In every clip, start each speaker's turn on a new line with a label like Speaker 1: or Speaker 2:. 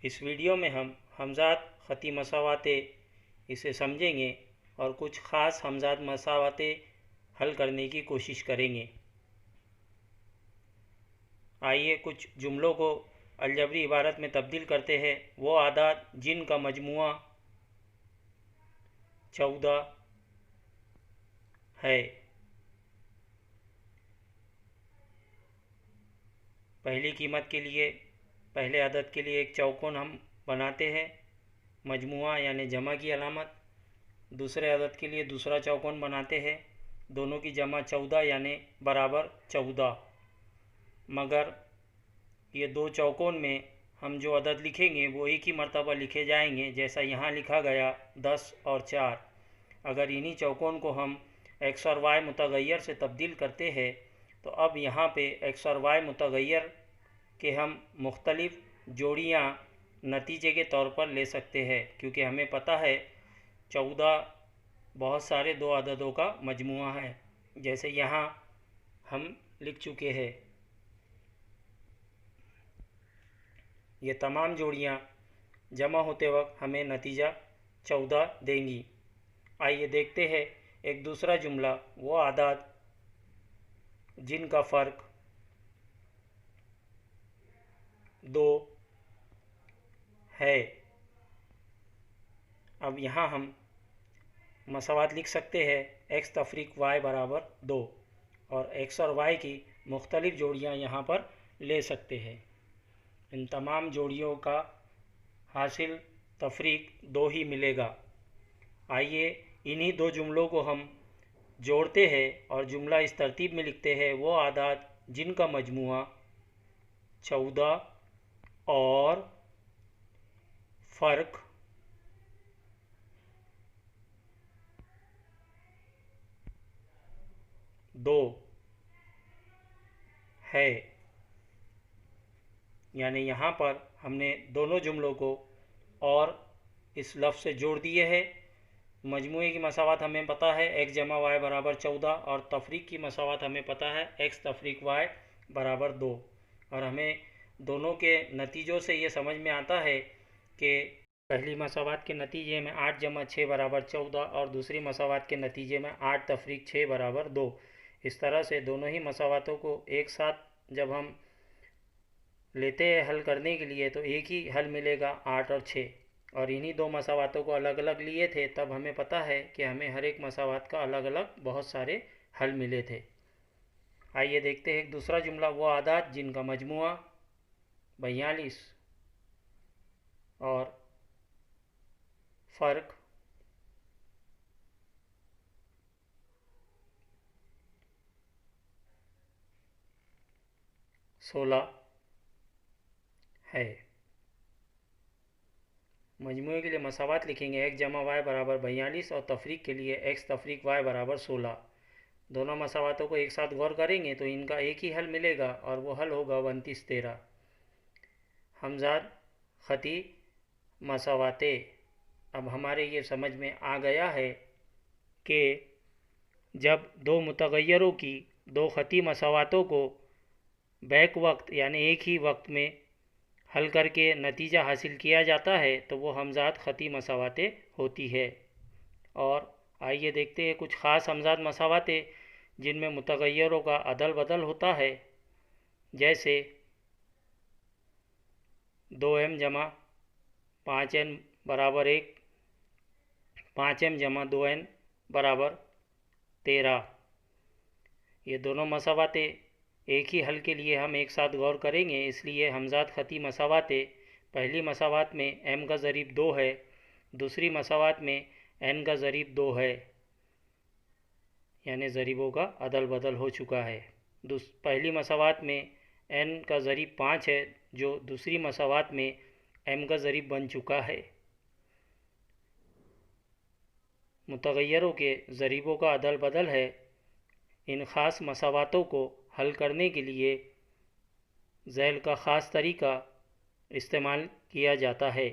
Speaker 1: इस वीडियो में हम हमज़ात ख़ती मसावातें इसे समझेंगे और कुछ ख़ास हमज़ात मसावातें हल करने की कोशिश करेंगे। आइए कुछ जुमलों को अलजबरी इबारत में तब्दील करते हैं। वो आदात जिनका मजमुआ 14 है। पहली कीमत के लिए, पहले अदद के लिए एक चौकोन हम बनाते हैं, मजमुआ यानी जमा की अलामत। दूसरे अदद के लिए दूसरा चौकोन बनाते हैं, दोनों की जमा 14 यानी बराबर 14। मगर ये दो चौकोन में हम जो अदद लिखेंगे वो एक ही मर्तबा लिखे जाएंगे, जैसा यहाँ लिखा गया 10 और 4। अगर इन्हीं चौकोन को हम एक्स और वाई मुतगैर से तब्दील करते हैं तो अब यहाँ पे एक्स और वाई मुतगैर के हम मुख्तलिफ जोड़ियाँ नतीजे के तौर पर ले सकते हैं, क्योंकि हमें पता है 14 बहुत सारे दो अददों का मजमुआ है। जैसे यहाँ हम लिख चुके हैं, ये तमाम जोड़ियाँ जमा होते वक्त हमें नतीजा 14 देंगी। आइए देखते हैं एक दूसरा जुमला। वो आदात जिनका फ़र्क 2 है। अब यहाँ हम मसावात लिख सकते हैं, एक्स तफरीक वाई बराबर 2, और एक्स और वाई की मुख्तलिफ जोड़ियाँ यहाँ पर ले सकते हैं। इन तमाम जोड़ियों का हासिल तफरीक 2 ही मिलेगा। आइए इन्हीं दो जुमलों को हम जोड़ते हैं और जुमला इस तरतीब में लिखते हैं। वो आदात जिनका मजमुआ 14 और फ़र्क 2 है। यानी यहाँ पर हमने दोनों जुमलों को और इस लफ्ज़ से जोड़ दिए हैं। मजमुए की मसावात हमें पता है एक्स जमा वाई बराबर 14, और तफरीक की मसावात हमें पता है एक्स तफरीक वाई बराबर 2। और हमें दोनों के नतीजों से ये समझ में आता है कि पहली मसावात के नतीजे में 8 जमा 6 बराबर 14, और दूसरी मसावात के नतीजे में 8 तफरीक 6 बराबर 2। इस तरह से दोनों ही मसावातों को एक साथ जब हम लेते हैं हल करने के लिए तो एक ही हल मिलेगा 8 और 6। और इन्हीं दो मसावातों को अलग अलग लिए थे तब हमें पता है कि हमें हर एक मसावात का अलग अलग बहुत सारे हल मिले थे। आइए देखते हैं एक दूसरा जुमला। वो आदात जिनका मजमुआ 42 और फ़र्क 16 है। मजमुए के लिए मसावात लिखेंगे एक्स जमा वाई बराबर 42 और तफरीक के लिए एक्स तफरीक वाई बराबर 16। दोनों मसावातों को एक साथ गौर करेंगे तो इनका एक ही हल मिलेगा और वो हल होगा 29 13। हमज़ात ख़ती मसावातें। अब हमारे ये समझ में आ गया है कि जब दो मुतगैरों की दो ख़ती मसावातों को बैक वक्त यानी एक ही वक्त में हल करके नतीजा हासिल किया जाता है तो वो हमज़ात ख़ती मसावातें होती है। और आइए देखते हैं कुछ ख़ास हमज़ात मसावातें जिनमें मुतगैरों का अदल बदल होता है। जैसे 2m जमा 5n बराबर 1, 5m जमा 2n बराबर 13। ये दोनों मसावातें एक ही हल के लिए हम एक साथ गौर करेंगे, इसलिए हमज़ात ख़ती मसावातें पहली मसावात में m का ज़रीब 2 है, दूसरी मसावात में n का ज़रीब 2 है, यानी ज़रीबों का अदल बदल हो चुका है। पहली मसावात में n का ज़रीब 5 है, जो दूसरी मसावात में m का ज़रीब बन चुका है। मुतगैरों के ज़रीबों का अदल बदल है। इन ख़ास मसावातों को हल करने के लिए ज़ैल का ख़ास तरीका इस्तेमाल किया जाता है।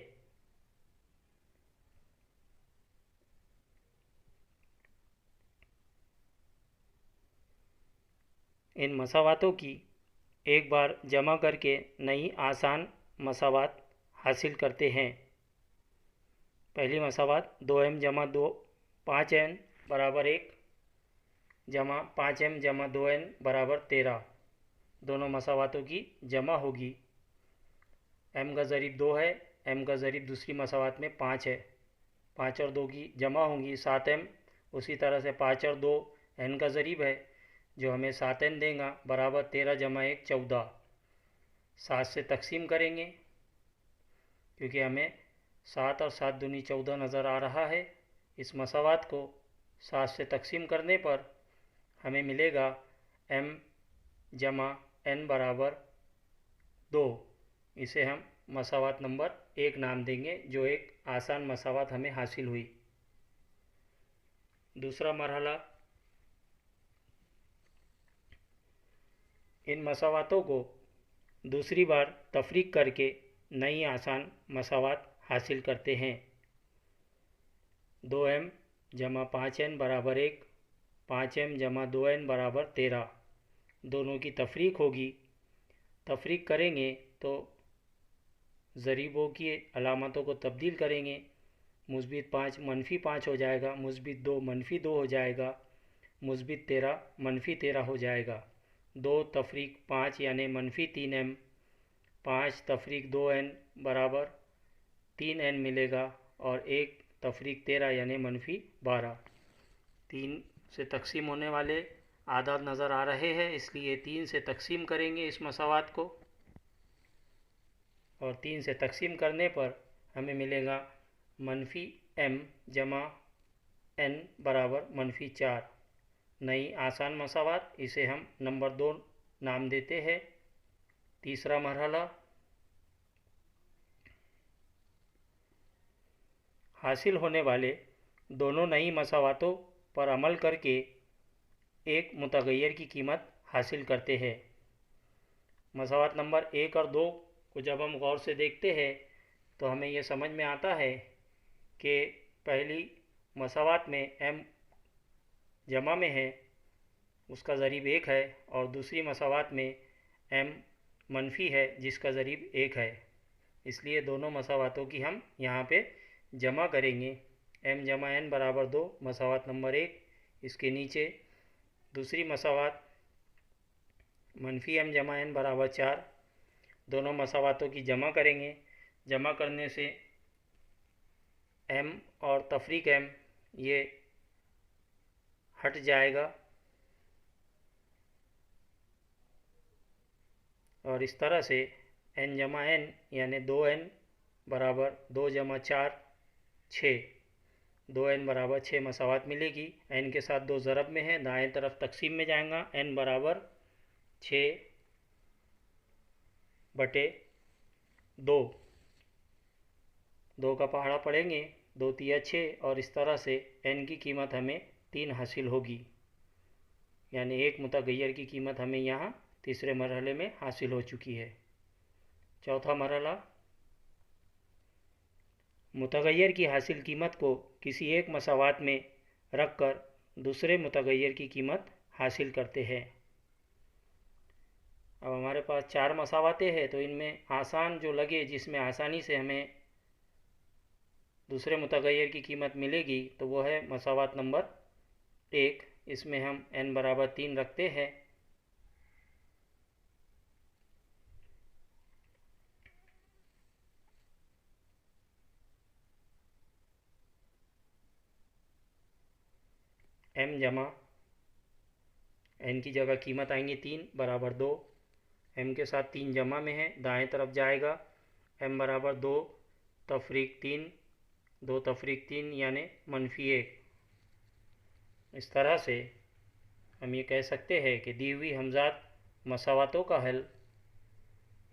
Speaker 1: इन मसावातों की एक बार जमा करके नई आसान मसावात हासिल करते हैं। पहली मसावात 2m जमा 5n बराबर 1 जमा 5m जमा 2n बराबर 13, दोनों मसावातों की जमा होगी। m का ज़रीब 2 है, m का ज़रीब दूसरी मसावात में 5 है, 5 और 2 की जमा होंगी 7m। उसी तरह से 5 और 2 n का ज़रीब है जो हमें 7n देगा, बराबर 13 जमा 1 14। 7 से तकसीम करेंगे क्योंकि हमें 7 और 7 दूनी 14 नज़र आ रहा है। इस मसावात को 7 से तकसीम करने पर हमें मिलेगा m जमा n बराबर 2। इसे हम मसावात नंबर 1 नाम देंगे, जो एक आसान मसावात हमें हासिल हुई। दूसरा मरहला, इन मसावातों को दूसरी बार तफरीक करके नई आसान मसावात हासिल करते हैं। 2m जमा 5n बराबर 1, 5m जमा 2n बराबर 13, दोनों की तफरीक होगी। तफरीक करेंगे तो ज़रीबों की अलामतों को तब्दील करेंगे। मुस्बित 5 मनफी 5 हो जाएगा, मुस्बित 2 मनफी 2 हो जाएगा, मुस्बित 13 मनफी 13 हो जाएगा। 2 तफरीक 5 यानी मनफी 3m, 5 तफरीक 2n बराबर 3n मिलेगा, और 1 तफरीक 13 यानी मनफी 12। 3 से तकसीम होने वाले आदाद नज़र आ रहे हैं, इसलिए 3 से तकसीम करेंगे इस मसावात को, और 3 से तकसीम करने पर हमें मिलेगा मनफी m जमा n बराबर मनफी 4। नई आसान मसावात, इसे हम नंबर 2 नाम देते हैं। तीसरा मरहला, हासिल होने वाले दोनों नई मसावातों पर अमल करके एक मुतगय्यर की कीमत हासिल करते हैं। मसावात नंबर 1 और 2 को जब हम गौर से देखते हैं तो हमें यह समझ में आता है कि पहली मसावात में m जमा में है, उसका ज़रीब 1 है, और दूसरी मसावात में m मनफी है जिसका ज़रीब 1 है। इसलिए दोनों मसावातों की हम यहाँ पे जमा करेंगे। m जमा n बराबर 2, मसावात नंबर 1। इसके नीचे दूसरी मसावात मनफी m जमा n बराबर 4, दोनों मसावातों की जमा करेंगे। जमा करने से m और तफरीक m ये हट जाएगा, और इस तरह से n जमा n यानी 2n बराबर 2 जमा 4 6, 2n बराबर 6 मसावात मिलेगी। n के साथ 2 ज़रब में है, दाएं तरफ तकसीम में जाएगा। n बराबर 6 बटे 2, 2 का पहाड़ा पढ़ेंगे, 2 तिया 6, और इस तरह से n की कीमत हमें 3 हासिल होगी। यानी एक मुतगय्यर की कीमत हमें यहाँ तीसरे मरहले में हासिल हो चुकी है। चौथा मरहला, मुतगय्यर की हासिल कीमत को किसी एक मसावात में रख कर दूसरे मुतगय्यर की कीमत हासिल करते हैं। अब हमारे पास 4 मसावातें हैं, तो इनमें आसान जो लगे, जिसमें आसानी से हमें दूसरे मुतगय्यर की कीमत मिलेगी, तो वो है मसावात नंबर 1। इसमें हम n बराबर 3 रखते हैं। m जमा n की जगह कीमत आएंगी 3 बराबर 2, m के साथ 3 जमा में है, दाएं तरफ जाएगा। m बराबर 2 तफरीक 3, 2 तफरीक 3 यानी मनफी 1। इस तरह से हम ये कह सकते हैं कि दी हुई हमजात मसावातों का हल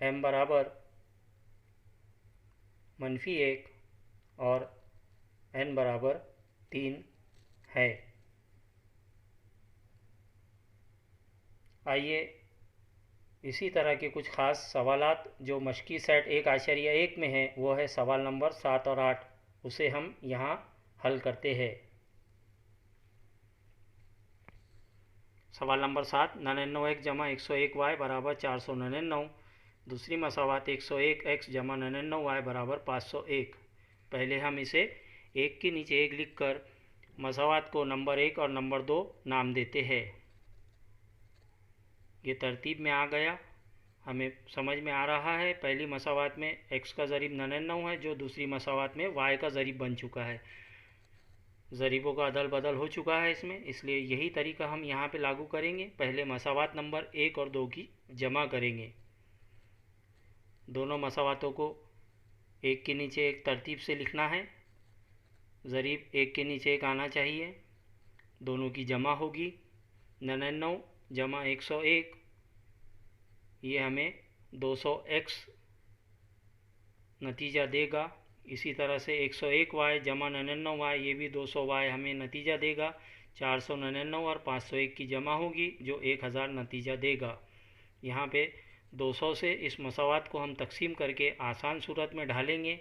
Speaker 1: m बराबर मनफी 1 और n बराबर 3 है। आइए इसी तरह के कुछ ख़ास सवालात जो मश्की सेट 1.1 में है, वो है सवाल नंबर 7 और 8, उसे हम यहाँ हल करते हैं। सवाल नंबर 7, 99x जमा 101y बराबर 499, दूसरी मसावात 101 x जमा 99 y बराबर 501। पहले हम इसे एक के नीचे एक लिखकर मसावात को नंबर 1 और नंबर 2 नाम देते हैं। ये तरतीब में आ गया, हमें समझ में आ रहा है। पहली मसावात में x का ज़रीब 99 है, जो दूसरी मसावात में y का ज़रीब बन चुका है। ज़रीबों का अदल बदल हो चुका है इसमें, इसलिए यही तरीका हम यहाँ पे लागू करेंगे। पहले मसावात नंबर 1 और 2 की जमा करेंगे। दोनों मसावातों को एक के नीचे एक तरतीब से लिखना है। ज़रीब एक के नीचे एक आना चाहिए। दोनों की जमा होगी 99 जमा 101, ये हमें 200x नतीजा देगा। इसी तरह से 101y जमा 99y, ये भी 200y हमें नतीजा देगा। 499 और 501 की जमा होगी जो 1000 नतीजा देगा। यहाँ पे 200 से इस मसावात को हम तकसीम करके आसान सूरत में ढालेंगे,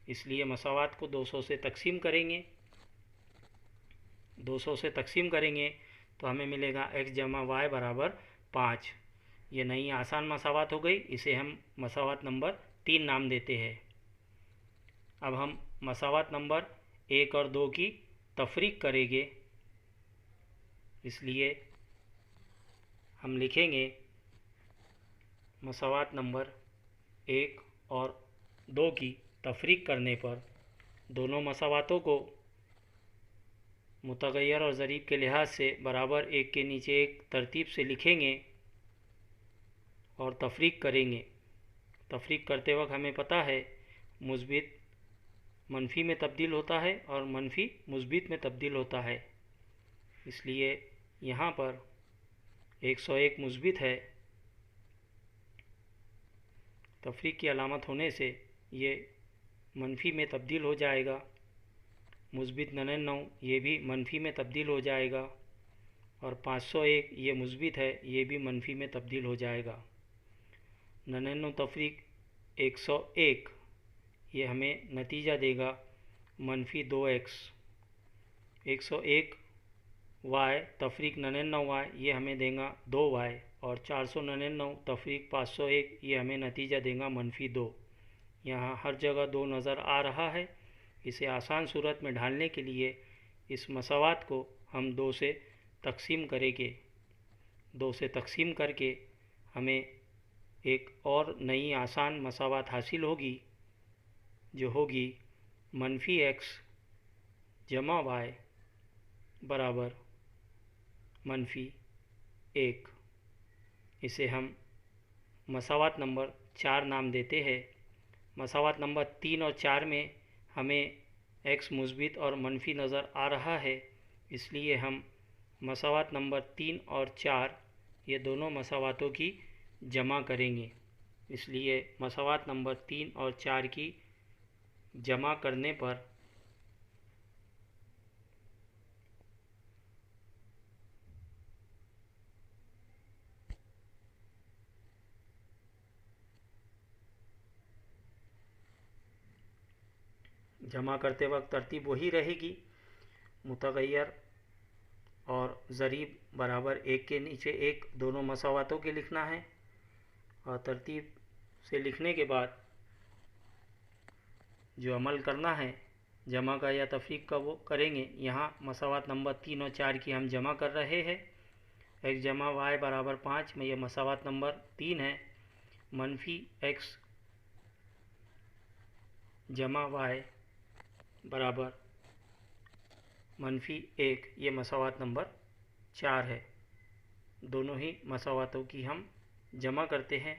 Speaker 1: इसलिए मसावात को 200 से तकसीम करेंगे। 200 से तकसीम करेंगे तो हमें मिलेगा x जमा y बराबर 5। ये नई आसान मसावात हो गई, इसे हम मसावात नंबर 3 नाम देते हैं। अब हम मसावात नंबर 1 और 2 की तफरीक करेंगे, इसलिए हम लिखेंगे मसावात नंबर 1 और 2 की तफरीक करने पर दोनों मसावातों को मुतगय्यर और ज़रीब के लिहाज से बराबर एक के नीचे एक तरतीब से लिखेंगे और तफरीक करेंगे। तफरीक करते वक्त हमें पता है मुस्बित मनफी में तब्दील होता है और मनफी मुस्बित में तब्दील होता है, इसलिए यहाँ पर 101 मुस्बित है। तफरीक की अलामत होने से ये मनफी में तब्दील हो जाएगा। मुस्बित 99 ये भी मनफी में तब्दील हो जाएगा और 501 ये मुस्बित है, ये भी मनफी में तब्दील हो जाएगा। 99 तफरीक 101 ये हमें नतीजा देगा मनफी 2x। 101 y तफरीक 99y ये हमें देगा 2y और 499 तफरीक 501 ये हमें नतीजा देगा मनफी 2। यहाँ हर जगह 2 नज़र आ रहा है। इसे आसान सूरत में ढालने के लिए इस मसावात को हम 2 से तकसीम करेंगे। 2 से तकसीम करके हमें एक और नई आसान मसावात हासिल होगी, जो होगी मनफी x जमा y बराबर मनफी 1। इसे हम मसावात नंबर 4 नाम देते हैं। मसावात नंबर 3 और 4 में हमें x मुस्बित और मनफी नज़र आ रहा है, इसलिए हम मसावात नंबर 3 और 4 ये दोनों मसावातों की जमा करेंगे। इसलिए मसावात नंबर 3 और 4 की जमा करने पर जमा करते वक्त तरतीब वही रहेगी, मुतगय्यर और ज़रीब बराबर एक के नीचे एक दोनों मसावातों के लिखना है और तरतीब से लिखने के बाद जो अमल करना है जमा का या तफरीक का वो करेंगे। यहाँ मसावात नंबर 3 और 4 की हम जमा कर रहे हैं। x जमा y बराबर 5 में यह मसावात नंबर 3 है। मनफी x जमा y बराबर मनफी 1 ये मसावात नंबर 4 है। दोनों ही मसावातों की हम जमा करते हैं।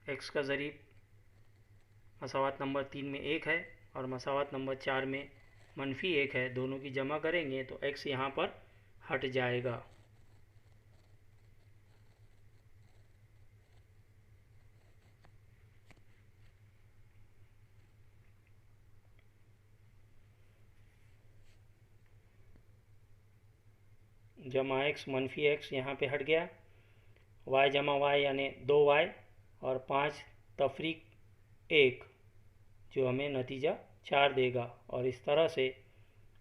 Speaker 1: x का ज़रीब मसावात नंबर 3 में 1 है और मसावात नंबर 4 में मनफी 1 है। दोनों की जमा करेंगे तो x यहाँ पर हट जाएगा। जमा x मनफी x यहाँ पे हट गया। y जमा y यानी 2y और 5 तफरीक 1 जो हमें नतीजा 4 देगा। और इस तरह से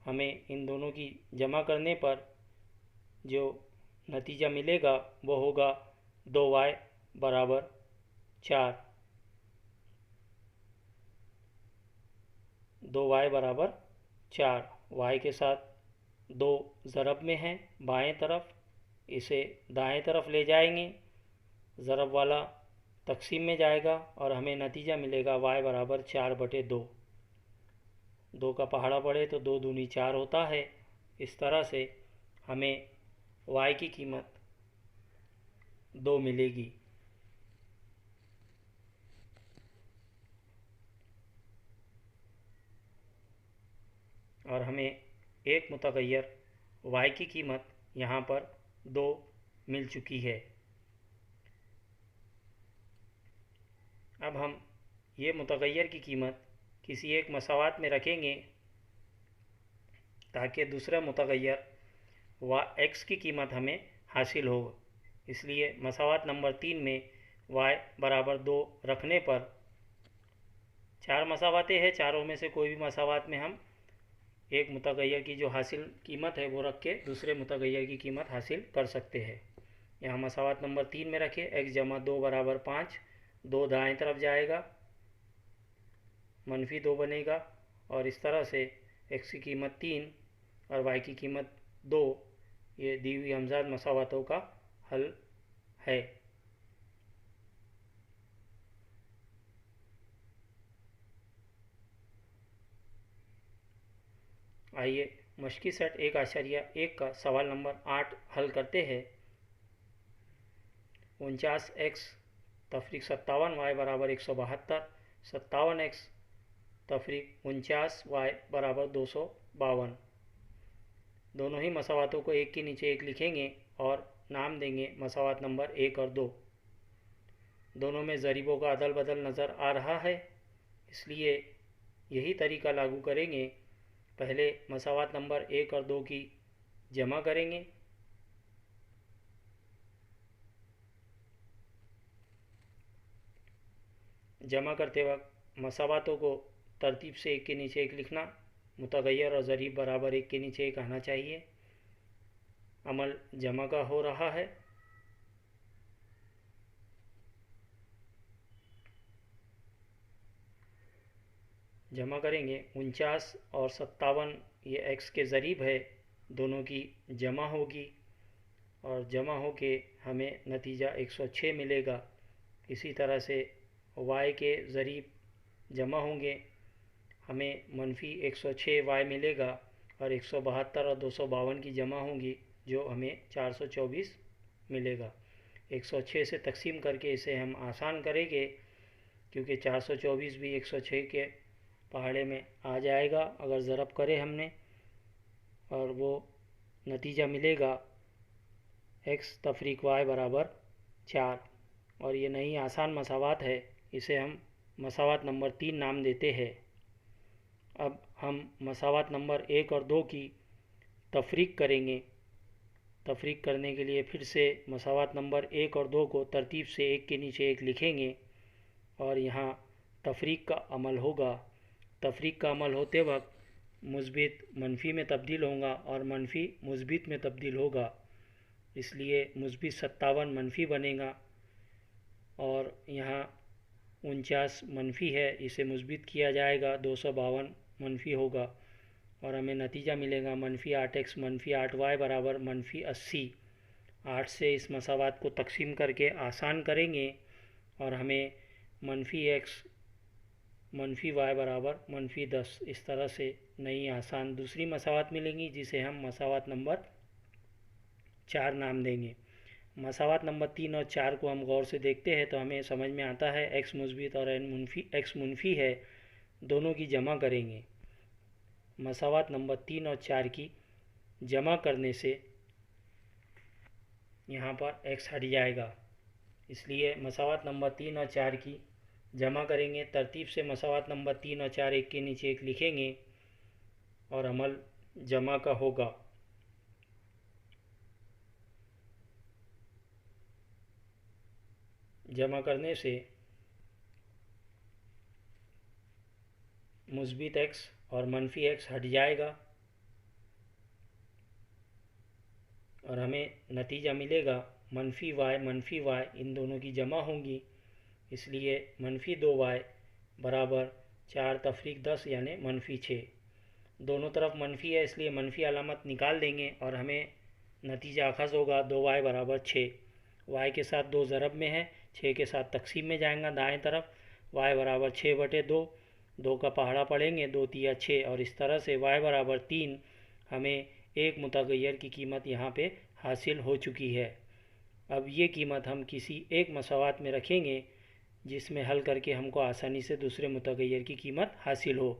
Speaker 1: हमें इन दोनों की जमा करने पर जो नतीजा मिलेगा वो होगा 2y बराबर 4। 2y बराबर 4। y के साथ 2 ज़रब में है बाएं तरफ, इसे दाएं तरफ ले जाएंगे, ज़रब वाला तकसीम में जाएगा और हमें नतीजा मिलेगा y बराबर 4/2। 2 का पहाड़ा पड़े तो 2 दूनी 4 होता है। इस तरह से हमें y की कीमत 2 मिलेगी। और हमें एक मुतग़य्यर y की कीमत यहाँ पर 2 मिल चुकी है। अब हम ये मुतग़य्यर की कीमत किसी एक मसावात में रखेंगे ताकि दूसरा मुतग़य्यर x की कीमत हमें हासिल हो। इसलिए मसावात नंबर 3 में y बराबर 2 रखने पर 4 मसावातें हैं, चारों में से कोई भी मसावात में हम एक मुतग़य्यर की जो हासिल कीमत है वो रख के दूसरे मुतग़य्यर की कीमत हासिल कर सकते हैं। यहाँ मसावात नंबर 3 में रखें x जमा 2 बराबर 5। 2 दाएं तरफ जाएगा, -2 बनेगा और इस तरह से x की कीमत 3 और y की कीमत 2 ये दी हुई हमजाद मसावातों का हल है। आइए मश्की सेट 1.1 का सवाल नंबर 8 हल करते हैं। 49x तफरीक 57y बराबर 172, 57x तफरीक 49y बराबर 252। दोनों ही मसावातों को एक के नीचे एक लिखेंगे और नाम देंगे मसावात नंबर 1 और 2। दोनों में ज़रीबों का अदल बदल नज़र आ रहा है, इसलिए यही तरीका लागू करेंगे। पहले मसावात नंबर 1 और 2 की जमा करेंगे, जमा करते वक्त मसावातों को तरतीब से एक के नीचे एक लिखना, मुतग़य्यर और ज़रीब बराबर एक के नीचे एक आना चाहिए। अमल जमा का हो रहा है। जमा करेंगे 49 और 57 ये x के ज़रीब है, दोनों की जमा होगी और जमा हो के हमें नतीजा 106 मिलेगा। इसी तरह से y के ज़रीब जमा होंगे, हमें -106y मिलेगा और 172 और 252 की जमा होंगी जो हमें 424 मिलेगा। 106 से तकसीम करके इसे हम आसान करेंगे क्योंकि 424 भी 106 के पहाड़े में आ जाएगा अगर ज़रब करे हमने, और वो नतीजा मिलेगा x तफरीक y बराबर 4। और ये नई आसान मसावात है, इसे हम मसावात नंबर 3 नाम देते हैं। अब हम मसावात नंबर 1 और 2 की तफरीक करेंगे। तफरीक करने के लिए फिर से मसावात नंबर 1 और 2 को तरतीब से एक के नीचे एक लिखेंगे और यहाँ तफरीक का अमल होगा। तफरीक का अमल होते वक्त मुस्बित मनफी में तब्दील होगा और मनफी मुस्बित में तब्दील होगा, इसलिए मुस्बित 57 मनफी बनेगा और यहाँ 49 मनफी है, इसे मुस्बित किया जाएगा, 252 मनफी होगा और हमें नतीजा मिलेगा -8x -8y बराबर -80। 8 से इस मसावात को तकसीम करके आसान करेंगे और हमें -x -y बराबर -10 इस तरह से नई आसान दूसरी मसावात मिलेंगी जिसे हम मसावात नंबर 4 नाम देंगे। मसावात नंबर 3 और 4 को हम गौर से देखते हैं तो हमें समझ में आता है x मुस्बित और x मुनफी है, दोनों की जमा करेंगे। मसावात नंबर 3 और 4 की जमा करने से यहाँ पर x हट जाएगा, इसलिए मसावात नंबर 3 और 4 की जमा करेंगे। तरतीब से मसावात नंबर 3 और 4 एक के नीचे एक लिखेंगे और अमल जमा का होगा। जमा करने से मुस्बित x और मनफी x हट जाएगा और हमें नतीजा मिलेगा मनफी वाई इन दोनों की जमा होंगी, इसलिए -2y बराबर 4 तफरीक 10 यानी -6। दोनों तरफ मनफी है इसलिए मनफी अलामत निकाल देंगे और हमें नतीजा अखज़ होगा 2y बराबर 6। y के साथ 2 ज़रब में है, 6 के साथ तकसीम में जाएगा दाएं तरफ, y बराबर 6/2, 2 का पहाड़ा पढ़ेंगे, 2 तिया 6, और इस तरह से y बराबर 3 हमें एक मुतगैर की कीमत यहाँ पे हासिल हो चुकी है। अब ये कीमत हम किसी एक मसावात में रखेंगे जिसमें हल करके हमको आसानी से दूसरे मुतगैर की कीमत हासिल हो।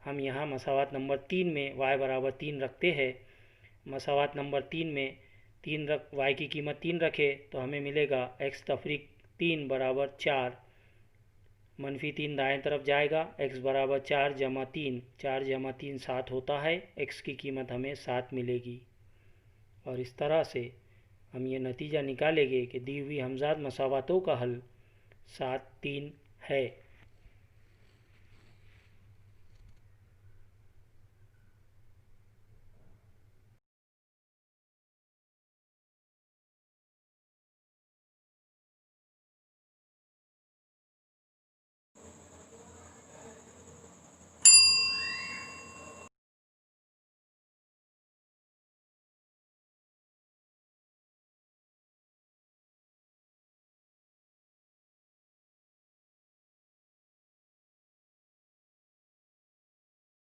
Speaker 1: हम यहाँ मसावात नंबर 3 में y बराबर 3 रखते हैं। मसावात नंबर 3 में y की कीमत 3 रखे तो हमें मिलेगा x तफरीक 3 बराबर 4, -3 दाएं तरफ जाएगा, x बराबर 4 जमा 3, 4 जमा 3 7 होता है, x की कीमत हमें 7 मिलेगी। और इस तरह से हम ये नतीजा निकालेंगे कि दी हुई हमजाद मसावातों का हल 7, 3 है।